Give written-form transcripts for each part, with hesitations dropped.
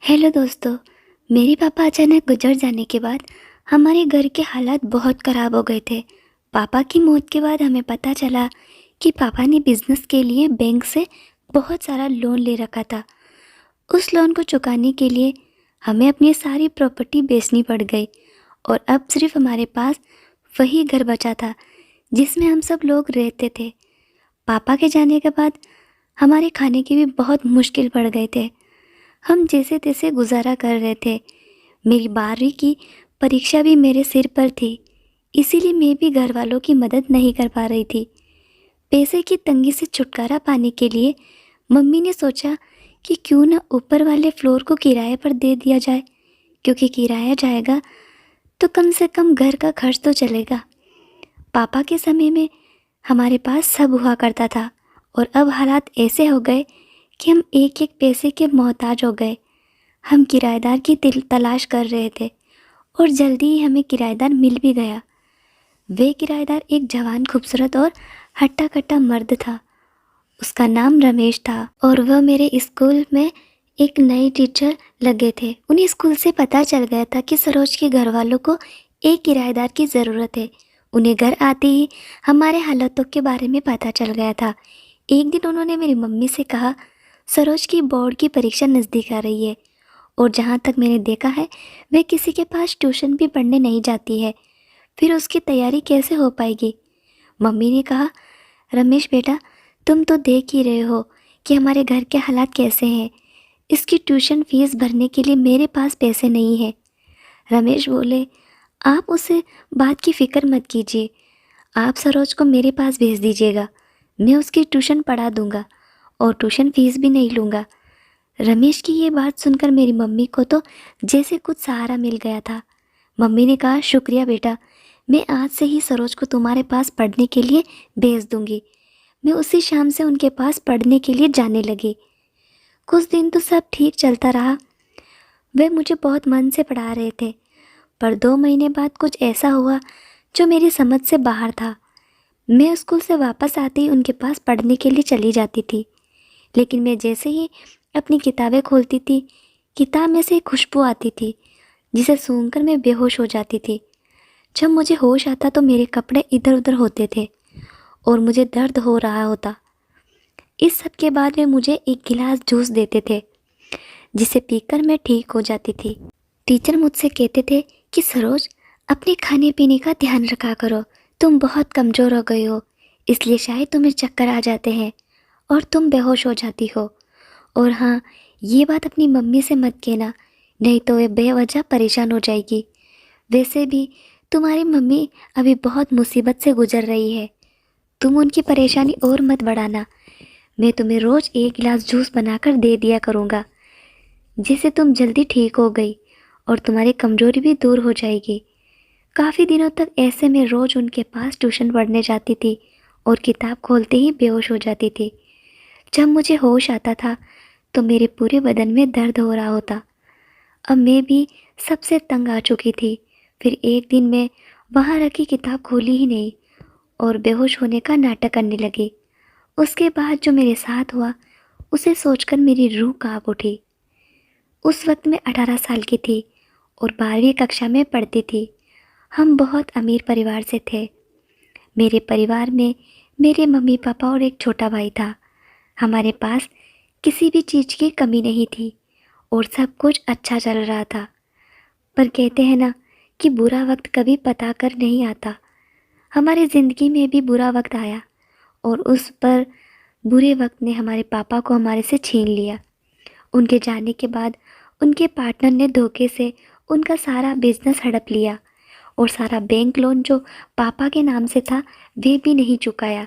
Hello दोस्तों। मेरे पापा अचानक गुजर जाने के बाद हमारे घर के हालात बहुत ख़राब हो गए थे। पापा की मौत के बाद हमें पता चला कि पापा ने बिज़नेस के लिए बैंक से बहुत सारा लोन ले रखा था। उस लोन को चुकाने के लिए हमें अपनी सारी प्रॉपर्टी बेचनी पड़ गई और अब सिर्फ हमारे पास वही घर बचा था जिसमें हम सब लोग रहते थे। पापा के जाने के बाद हमारे खाने की भी बहुत मुश्किल पड़ गए थे। हम जैसे तैसे गुजारा कर रहे थे। मेरी 12वीं की परीक्षा भी मेरे सिर पर थी, इसीलिए मैं भी घर वालों की मदद नहीं कर पा रही थी। पैसे की तंगी से छुटकारा पाने के लिए मम्मी ने सोचा कि क्यों न ऊपर वाले फ्लोर को किराए पर दे दिया जाए, क्योंकि किराया जाएगा तो कम से कम घर का खर्च तो चलेगा। पापा के समय में हमारे पास सब हुआ करता था और अब हालात ऐसे हो गए कि हम एक एक पैसे के मोहताज हो गए। हम किराएदार की तलाश कर रहे थे और जल्दी ही हमें किराएदार मिल भी गया। वे किराएदार एक जवान, खूबसूरत और हट्टा कट्टा मर्द था। उसका नाम रमेश था और वह मेरे स्कूल में एक नई टीचर लगे थे। उन्हें स्कूल से पता चल गया था कि सरोज के घर वालों को एक किराएदार की ज़रूरत है। उन्हें घर आते ही हमारे हालातों के बारे में पता चल गया था। एक दिन उन्होंने मेरी मम्मी से कहा, सरोज की बोर्ड की परीक्षा नज़दीक आ रही है और जहाँ तक मैंने देखा है वह किसी के पास ट्यूशन भी पढ़ने नहीं जाती है, फिर उसकी तैयारी कैसे हो पाएगी। मम्मी ने कहा, रमेश बेटा, तुम तो देख ही रहे हो कि हमारे घर के हालात कैसे हैं। इसकी ट्यूशन फीस भरने के लिए मेरे पास पैसे नहीं है। रमेश बोले, आप उसे बात की फ़िक्र मत कीजिए, आप सरोज को मेरे पास भेज दीजिएगा, मैं उसकी ट्यूशन पढ़ा दूँगा और ट्यूशन फीस भी नहीं लूँगा। रमेश की ये बात सुनकर मेरी मम्मी को तो जैसे कुछ सहारा मिल गया था। मम्मी ने कहा, शुक्रिया बेटा, मैं आज से ही सरोज को तुम्हारे पास पढ़ने के लिए भेज दूँगी। मैं उसी शाम से उनके पास पढ़ने के लिए जाने लगी। कुछ दिन तो सब ठीक चलता रहा। वे मुझे बहुत मन से पढ़ा रहे थे, पर 2 महीने बाद कुछ ऐसा हुआ जो मेरी समझ से बाहर था। मैं स्कूल से वापस आते ही उनके पास पढ़ने के लिए चली जाती थी, लेकिन मैं जैसे ही अपनी किताबें खोलती थी, किताब में से एक खुशबू आती थी जिसे सूंघकर मैं बेहोश हो जाती थी। जब मुझे होश आता तो मेरे कपड़े इधर उधर होते थे और मुझे दर्द हो रहा होता। इस सब के बाद वे मुझे एक गिलास जूस देते थे जिसे पीकर मैं ठीक हो जाती थी। टीचर मुझसे कहते थे कि सरोज, अपने खाने पीने का ध्यान रखा करो, तुम बहुत कमज़ोर हो गई हो, इसलिए शायद तुम्हें चक्कर आ जाते हैं और तुम बेहोश हो जाती हो। और हाँ, ये बात अपनी मम्मी से मत कहना, नहीं तो वे बेवजह परेशान हो जाएगी। वैसे भी तुम्हारी मम्मी अभी बहुत मुसीबत से गुजर रही है, तुम उनकी परेशानी और मत बढ़ाना। मैं तुम्हें रोज़ एक गिलास जूस बनाकर दे दिया करूँगा, जिससे तुम जल्दी ठीक हो गई और तुम्हारी कमज़ोरी भी दूर हो जाएगी। काफ़ी दिनों तक ऐसे मैं रोज़ उनके पास ट्यूशन पढ़ने जाती थी और किताब खोलते ही बेहोश हो जाती थी। जब मुझे होश आता था तो मेरे पूरे बदन में दर्द हो रहा होता। अब मैं भी सबसे तंग आ चुकी थी। फिर एक दिन मैं वहाँ रखी किताब खोली ही नहीं और बेहोश होने का नाटक करने लगी। उसके बाद जो मेरे साथ हुआ उसे सोचकर मेरी रूह काँप उठी। उस वक्त मैं 18 साल की थी और 12वीं कक्षा में पढ़ती थी। हम बहुत अमीर परिवार से थे। मेरे परिवार में मेरे मम्मी पापा और एक छोटा भाई था। हमारे पास किसी भी चीज़ की कमी नहीं थी और सब कुछ अच्छा चल रहा था। पर कहते हैं ना कि बुरा वक्त कभी पता कर नहीं आता। हमारी ज़िंदगी में भी बुरा वक्त आया और उस पर बुरे वक्त ने हमारे पापा को हमारे से छीन लिया। उनके जाने के बाद उनके पार्टनर ने धोखे से उनका सारा बिजनेस हड़प लिया और सारा बैंक लोन जो पापा के नाम से था वे भी नहीं चुकाया।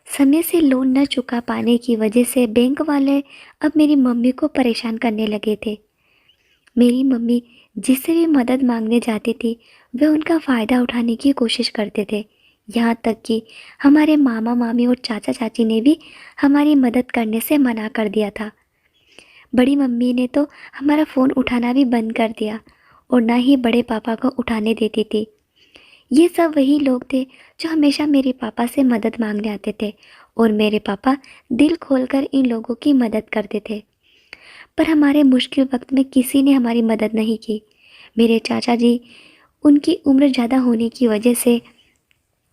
समय से लोन न चुका पाने की वजह से बैंक वाले अब मेरी मम्मी को परेशान करने लगे थे। मेरी मम्मी जिससे भी मदद मांगने जाती थी वे उनका फ़ायदा उठाने की कोशिश करते थे। यहाँ तक कि हमारे मामा मामी और चाचा चाची ने भी हमारी मदद करने से मना कर दिया था। बड़ी मम्मी ने तो हमारा फ़ोन उठाना भी बंद कर दिया और ना ही बड़े पापा को उठाने देती थी। ये सब वही लोग थे जो हमेशा मेरे पापा से मदद मांगने आते थे और मेरे पापा दिल खोलकर इन लोगों की मदद करते थे। पर हमारे मुश्किल वक्त में किसी ने हमारी मदद नहीं की। मेरे चाचा जी, उनकी उम्र ज़्यादा होने की वजह से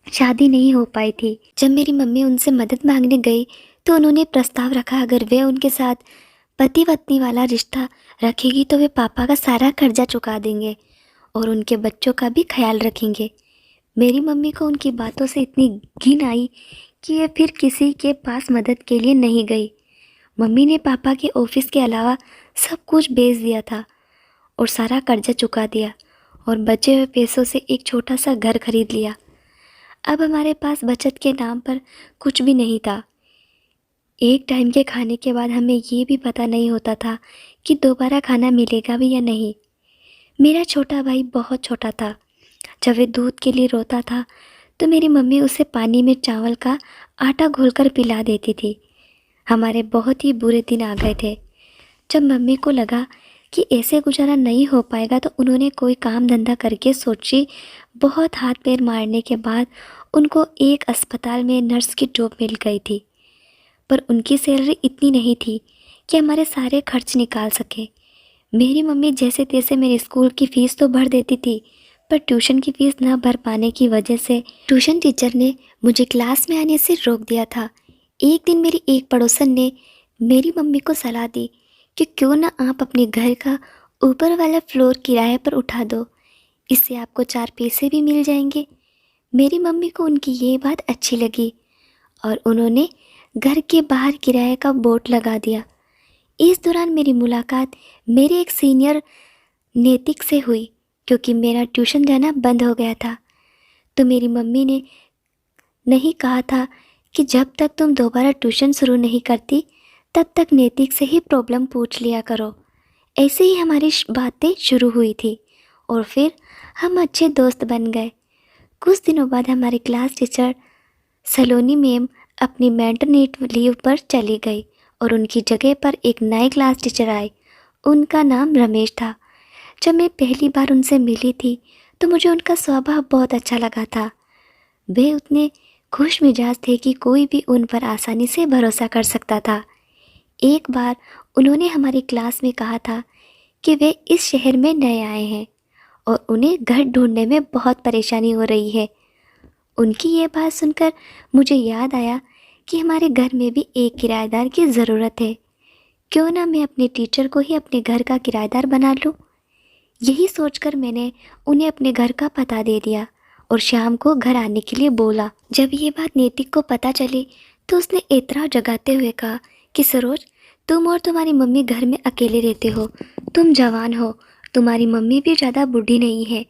शादी नहीं हो पाई थी। जब मेरी मम्मी उनसे मदद मांगने गई तो उन्होंने प्रस्ताव रखा, अगर वे उनके साथ पति पत्नी वाला रिश्ता रखेगी तो वे पापा का सारा कर्जा चुका देंगे और उनके बच्चों का भी ख्याल रखेंगे। मेरी मम्मी को उनकी बातों से इतनी घिन आई कि वे फिर किसी के पास मदद के लिए नहीं गई। मम्मी ने पापा के ऑफिस के अलावा सब कुछ बेच दिया था और सारा कर्जा चुका दिया और बचे हुए पैसों से एक छोटा सा घर खरीद लिया। अब हमारे पास बचत के नाम पर कुछ भी नहीं था। एक टाइम के खाने के बाद हमें ये भी पता नहीं होता था कि दोबारा खाना मिलेगा भी या नहीं। मेरा छोटा भाई बहुत छोटा था। जब वे दूध के लिए रोता था तो मेरी मम्मी उसे पानी में चावल का आटा घोलकर पिला देती थी। हमारे बहुत ही बुरे दिन आ गए थे। जब मम्मी को लगा कि ऐसे गुजारा नहीं हो पाएगा तो उन्होंने कोई काम धंधा करके सोची। बहुत हाथ पैर मारने के बाद उनको एक अस्पताल में नर्स की जॉब मिल गई थी, पर उनकी सैलरी इतनी नहीं थी कि हमारे सारे खर्च निकाल सके। मेरी मम्मी जैसे तैसे मेरे स्कूल की फ़ीस तो भर देती थी, पर ट्यूशन की फ़ीस ना भर पाने की वजह से ट्यूशन टीचर ने मुझे क्लास में आने से रोक दिया था। एक दिन मेरी एक पड़ोसन ने मेरी मम्मी को सलाह दी कि क्यों ना आप अपने घर का ऊपर वाला फ्लोर किराए पर उठा दो, इससे आपको 4 पैसे भी मिल जाएंगे। मेरी मम्मी को उनकी ये बात अच्छी लगी और उन्होंने घर के बाहर किराए का बोर्ड लगा दिया। इस दौरान मेरी मुलाकात मेरे एक सीनियर नैतिक से हुई। क्योंकि मेरा ट्यूशन जाना बंद हो गया था तो मेरी मम्मी ने नहीं कहा था कि जब तक तुम दोबारा ट्यूशन शुरू नहीं करती तब तक नैतिक से ही प्रॉब्लम पूछ लिया करो। ऐसे ही हमारी बातें शुरू हुई थी और फिर हम अच्छे दोस्त बन गए। कुछ दिनों बाद हमारी क्लास टीचर सलोनी मैम अपनी मैटरनिटी लीव पर चली गई और उनकी जगह पर एक नए क्लास टीचर आए। उनका नाम रमेश था। जब मैं पहली बार उनसे मिली थी तो मुझे उनका स्वभाव बहुत अच्छा लगा था। वे उतने खुश मिजाज थे कि कोई भी उन पर आसानी से भरोसा कर सकता था। एक बार उन्होंने हमारी क्लास में कहा था कि वे इस शहर में नए आए हैं और उन्हें घर ढूंढने में बहुत परेशानी हो रही है। उनकी ये बात सुनकर मुझे याद आया कि हमारे घर में भी एक किराएदार की ज़रूरत है। क्यों ना मैं अपने टीचर को ही अपने घर का किराएदार बना लूँ। यही सोचकर मैंने उन्हें अपने घर का पता दे दिया और शाम को घर आने के लिए बोला। जब ये बात नैतिक को पता चली तो उसने एतराज़ जगाते हुए कहा कि सरोज, तुम और तुम्हारी मम्मी घर में अकेले रहते हो, तुम जवान हो, तुम्हारी मम्मी भी ज़्यादा बूढ़ी नहीं है,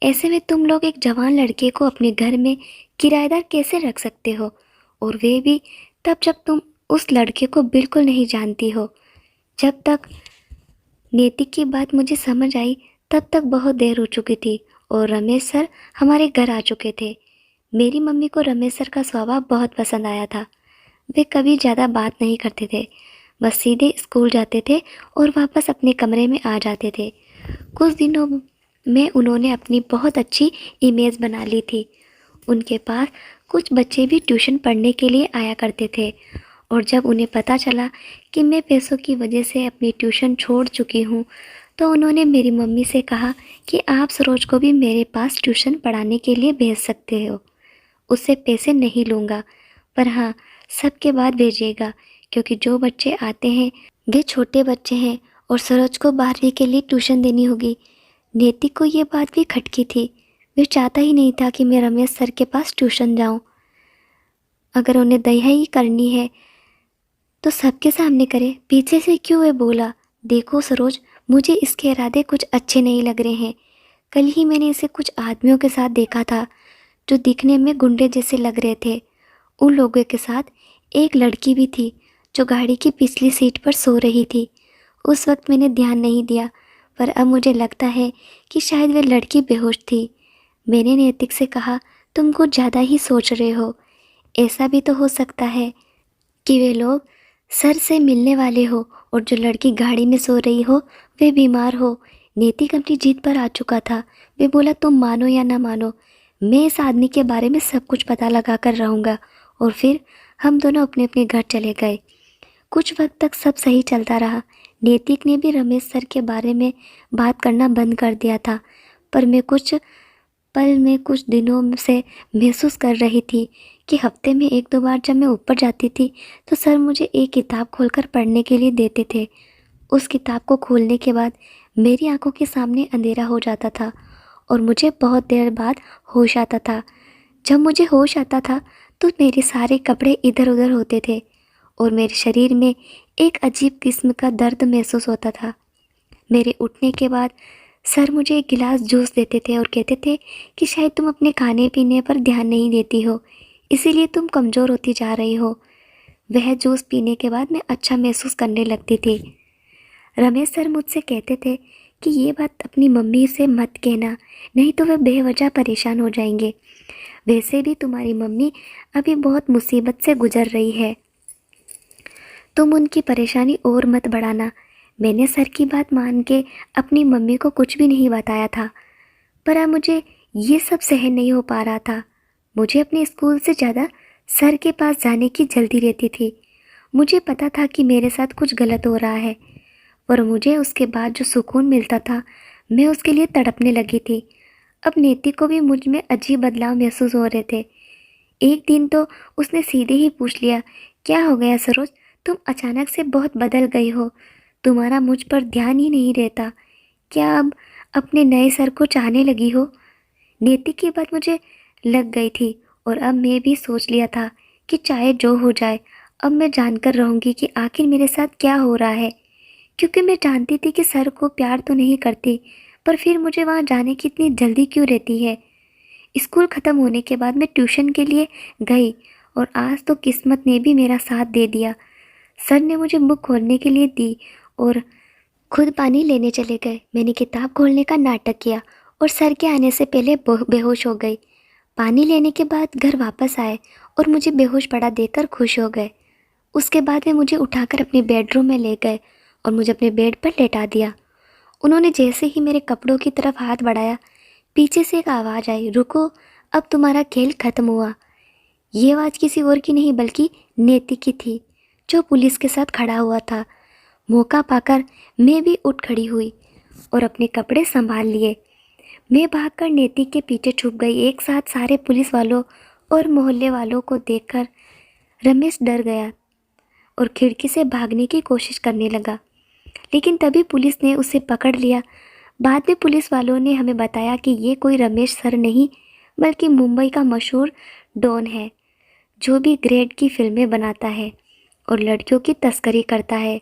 ऐसे में तुम लोग एक जवान लड़के को अपने घर में किराएदार कैसे रख सकते हो, और वे भी तब जब तुम उस लड़के को बिल्कुल नहीं जानती हो। जब तक नैतिक की बात मुझे समझ आई तब तक बहुत देर हो चुकी थी और रमेश सर हमारे घर आ चुके थे। मेरी मम्मी को रमेश सर का स्वभाव बहुत पसंद आया था। वे कभी ज़्यादा बात नहीं करते थे, बस सीधे स्कूल जाते थे और वापस अपने कमरे में आ जाते थे। कुछ दिनों में उन्होंने अपनी बहुत अच्छी इमेज बना ली थी। उनके पास कुछ बच्चे भी ट्यूशन पढ़ने के लिए आया करते थे और जब उन्हें पता चला कि मैं पैसों की वजह से अपनी ट्यूशन छोड़ चुकी हूँ तो उन्होंने मेरी मम्मी से कहा कि आप सरोज को भी मेरे पास ट्यूशन पढ़ाने के लिए भेज सकते हो। उससे पैसे नहीं लूँगा, पर हाँ सबके बाद भेजिएगा क्योंकि जो बच्चे आते हैं वे छोटे बच्चे हैं और सरोज को 12वीं के लिए ट्यूशन देनी होगी। नैतिक को ये बात भी खटकी थी। वे चाहता ही नहीं था कि मैं रमेश सर के पास ट्यूशन जाऊँ। अगर उन्हें दया ही करनी है तो सबके सामने करे, पीछे से क्यों। वे बोला, देखो सरोज, मुझे इसके इरादे कुछ अच्छे नहीं लग रहे हैं। कल ही मैंने इसे कुछ आदमियों के साथ देखा था जो दिखने में गुंडे जैसे लग रहे थे। उन लोगों के साथ एक लड़की भी थी जो गाड़ी की पिछली सीट पर सो रही थी। उस वक्त मैंने ध्यान नहीं दिया, पर अब मुझे लगता है कि शायद वे लड़की बेहोश थी। मैंने नैतिक से कहा, तुम कुछ ज़्यादा ही सोच रहे हो। ऐसा भी तो हो सकता है कि वे लोग सर से मिलने वाले हो और जो लड़की गाड़ी में सो रही हो वे बीमार हो। नैतिक अपनी जीत पर आ चुका था। वे बोला, तुम मानो या ना मानो, मैं इस आदमी के बारे में सब कुछ पता लगा कर रहूँगा। और फिर हम दोनों अपने अपने घर चले गए। कुछ वक्त तक सब सही चलता रहा। नैतिक ने भी रमेश सर के बारे में बात करना बंद कर दिया था, पर मैं कुछ दिनों से महसूस कर रही थी कि हफ्ते में 1-2 बार जब मैं ऊपर जाती थी तो सर मुझे एक किताब खोलकर पढ़ने के लिए देते थे। उस किताब को खोलने के बाद मेरी आंखों के सामने अंधेरा हो जाता था और मुझे बहुत देर बाद होश आता था। जब मुझे होश आता था तो मेरे सारे कपड़े इधर उधर होते थे और मेरे शरीर में एक अजीब किस्म का दर्द महसूस होता था। मेरे उठने के बाद सर मुझे एक गिलास जूस देते थे और कहते थे कि शायद तुम अपने खाने पीने पर ध्यान नहीं देती हो, इसीलिए तुम कमज़ोर होती जा रही हो। वह जूस पीने के बाद मैं अच्छा महसूस करने लगती थी। रमेश सर मुझसे कहते थे कि ये बात अपनी मम्मी से मत कहना, नहीं तो वह बेवजह परेशान हो जाएंगे। वैसे भी तुम्हारी मम्मी अभी बहुत मुसीबत से गुजर रही है, तुम उनकी परेशानी और मत बढ़ाना। मैंने सर की बात मान के अपनी मम्मी को कुछ भी नहीं बताया था, पर अब मुझे ये सब सहन नहीं हो पा रहा था। मुझे अपने स्कूल से ज़्यादा सर के पास जाने की जल्दी रहती थी। मुझे पता था कि मेरे साथ कुछ गलत हो रहा है, पर मुझे उसके बाद जो सुकून मिलता था मैं उसके लिए तड़पने लगी थी। अब नेति को भी मुझ में अजीब बदलाव महसूस हो रहे थे। एक दिन तो उसने सीधे ही पूछ लिया, क्या हो गया सरोज, तुम अचानक से बहुत बदल गई हो, तुम्हारा मुझ पर ध्यान ही नहीं रहता, क्या अब अपने नए सर को चाहने लगी हो। नेति की बात मुझे लग गई थी और अब मैं भी सोच लिया था कि चाहे जो हो जाए अब मैं जानकर रहूँगी कि आखिर मेरे साथ क्या हो रहा है, क्योंकि मैं जानती थी कि सर को प्यार तो नहीं करती, पर फिर मुझे वहाँ जाने की इतनी जल्दी क्यों रहती है। स्कूल ख़त्म होने के बाद मैं ट्यूशन के लिए गई और आज तो किस्मत ने भी मेरा साथ दे दिया। सर ने मुझे बुक खोलने के लिए दी और खुद पानी लेने चले गए। मैंने किताब खोलने का नाटक किया और सर के आने से पहले बेहोश हो गई। पानी लेने के बाद घर वापस आए और मुझे बेहोश पड़ा देखकर खुश हो गए। उसके बाद वे मुझे उठाकर अपने बेडरूम में ले गए और मुझे अपने बेड पर लेटा दिया। उन्होंने जैसे ही मेरे कपड़ों की तरफ हाथ बढ़ाया, पीछे से एक आवाज़ आई, रुको, अब तुम्हारा खेल ख़त्म हुआ। ये आवाज़ किसी और की नहीं बल्कि नेति की थी, जो पुलिस के साथ खड़ा हुआ था। मौका पाकर मैं भी उठ खड़ी हुई और अपने कपड़े संभाल लिए। मैं भागकर नेति के पीछे छुप गई। एक साथ सारे पुलिस वालों और मोहल्ले वालों को देखकर रमेश डर गया और खिड़की से भागने की कोशिश करने लगा, लेकिन तभी पुलिस ने उसे पकड़ लिया। बाद में पुलिस वालों ने हमें बताया कि ये कोई रमेश सर नहीं बल्कि मुंबई का मशहूर डॉन है, जो भी ग्रेड की फिल्में बनाता है और लड़कियों की तस्करी करता है।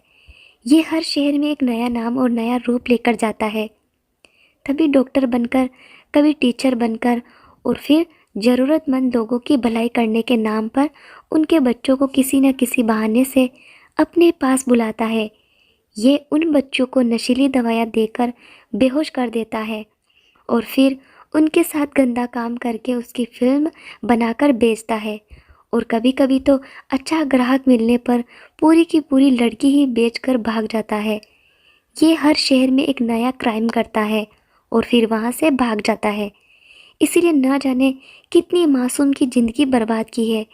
ये हर शहर में एक नया नाम और नया रूप लेकर जाता है, कभी डॉक्टर बनकर, कभी टीचर बनकर, और फिर ज़रूरतमंद लोगों की भलाई करने के नाम पर उनके बच्चों को किसी न किसी बहाने से अपने पास बुलाता है। ये उन बच्चों को नशीली दवाइयाँ देकर बेहोश कर देता है और फिर उनके साथ गंदा काम करके उसकी फिल्म बनाकर बेचता है, और कभी कभी तो अच्छा ग्राहक मिलने पर पूरी की पूरी लड़की ही बेचकर भाग जाता है। ये हर शहर में एक नया क्राइम करता है और फिर वहाँ से भाग जाता है। इसीलिए ना जाने कितनी मासूम की ज़िंदगी बर्बाद की है।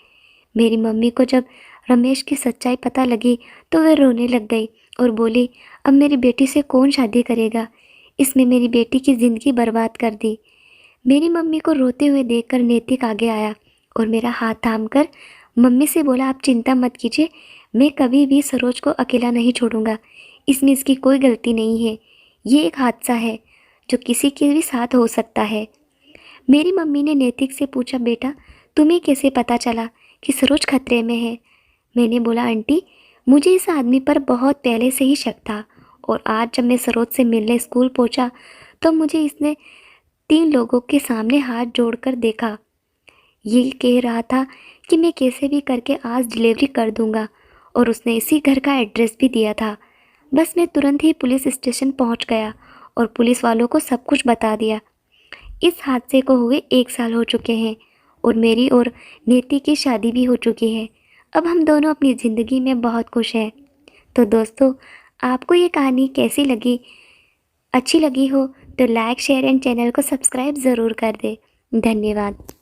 मेरी मम्मी को जब रमेश की सच्चाई पता लगी तो वह रोने लग गई और बोली, अब मेरी बेटी से कौन शादी करेगा, इसने मेरी बेटी की ज़िंदगी बर्बाद कर दी। मेरी मम्मी को रोते हुए देखकर नैतिक आगे आया और मेरा हाथ थामकर मम्मी से बोला, आप चिंता मत कीजिए, मैं कभी भी सरोज को अकेला नहीं छोड़ूंगा, इसमें इसकी कोई गलती नहीं है, ये एक हादसा है जो किसी के भी साथ हो सकता है। मेरी मम्मी ने नैतिक से पूछा, बेटा तुम्हें कैसे पता चला कि सरोज खतरे में है। मैंने बोला, आंटी मुझे इस आदमी पर बहुत पहले से ही शक था, और आज जब मैं सरोज से मिलने स्कूल पहुंचा तो मुझे इसने 3 लोगों के सामने हाथ जोड़कर देखा। ये कह रहा था कि मैं कैसे भी करके आज डिलीवरी कर दूंगा, और उसने इसी घर का एड्रेस भी दिया था। बस मैं तुरंत ही पुलिस स्टेशन पहुंच गया और पुलिस वालों को सब कुछ बता दिया। इस हादसे को हुए 1 साल हो चुके हैं और मेरी और नेति की शादी भी हो चुकी है। अब हम दोनों अपनी ज़िंदगी में बहुत खुश हैं। तो दोस्तों, आपको ये कहानी कैसी लगी? अच्छी लगी हो तो लाइक, शेयर एंड चैनल को सब्सक्राइब ज़रूर कर दें। धन्यवाद।